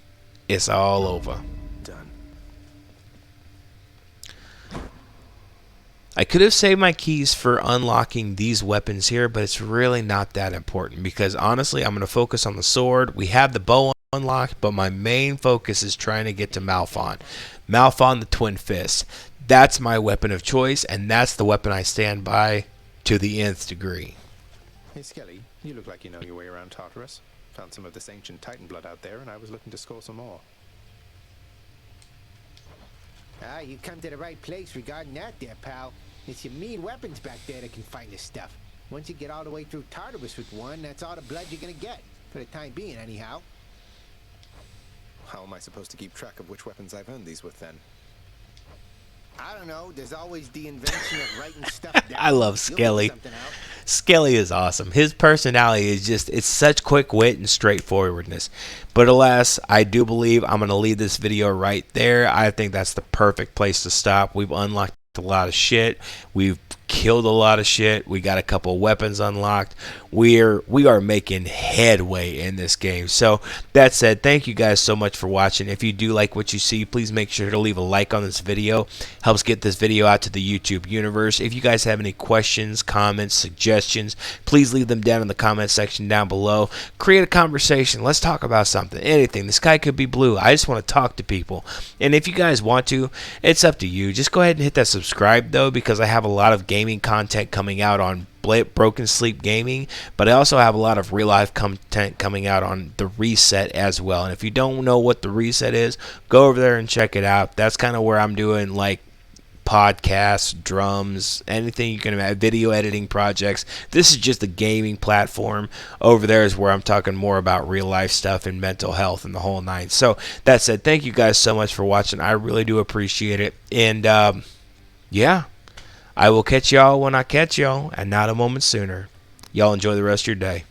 It's all over. Done. I could have saved my keys for unlocking these weapons here, but it's really not that important, because honestly, I'm going to focus on the sword. We have the bow unlocked, but my main focus is trying to get to Malphon. Malphon the Twin Fist. That's my weapon of choice, and that's the weapon I stand by to the nth degree. Hey, Skelly, you look like you know your way around Tartarus. Found some of this ancient Titan blood out there, and I was looking to score some more. Ah, you come to the right place regarding that there, pal. It's your mean weapons back there that can find this stuff. Once you get all the way through Tartarus with one, that's all the blood you're gonna get. For the time being, anyhow. How am I supposed to keep track of which weapons I've earned these with, then? I don't know. There's always the invention of writing stuff down. I love Skelly. Skelly is awesome. His personality is just, it's such quick wit and straightforwardness. But alas, I do believe I'm going to leave this video right there. I think that's the perfect place to stop. We've unlocked a lot of shit. We've killed a lot of shit. We got a couple of weapons unlocked. We are making headway in this game. So that said, thank you guys so much for watching. If you do like what you see, please make sure to leave a like on this video. Helps get this video out to the YouTube universe. If you guys have any questions, comments, suggestions, please leave them down in the comment section down below. Create a conversation. Let's talk about something, anything. The sky could be blue. I just want to talk to people. And if you guys want to, it's up to you. Just go ahead and hit that subscribe though, because I have a lot of gaming content coming out on Broken Sleep Gaming, but I also have a lot of real life content coming out on the Reset as well. And if you don't know what the Reset is, go over there and check it out. That's kind of where I'm doing like podcasts, drums, anything you can imagine, video editing projects. This is just a gaming platform. Over there is where I'm talking more about real life stuff and mental health and the whole nine. So that said, thank you guys so much for watching. I really do appreciate it. And yeah, I will catch y'all when I catch y'all, and not a moment sooner. Y'all enjoy the rest of your day.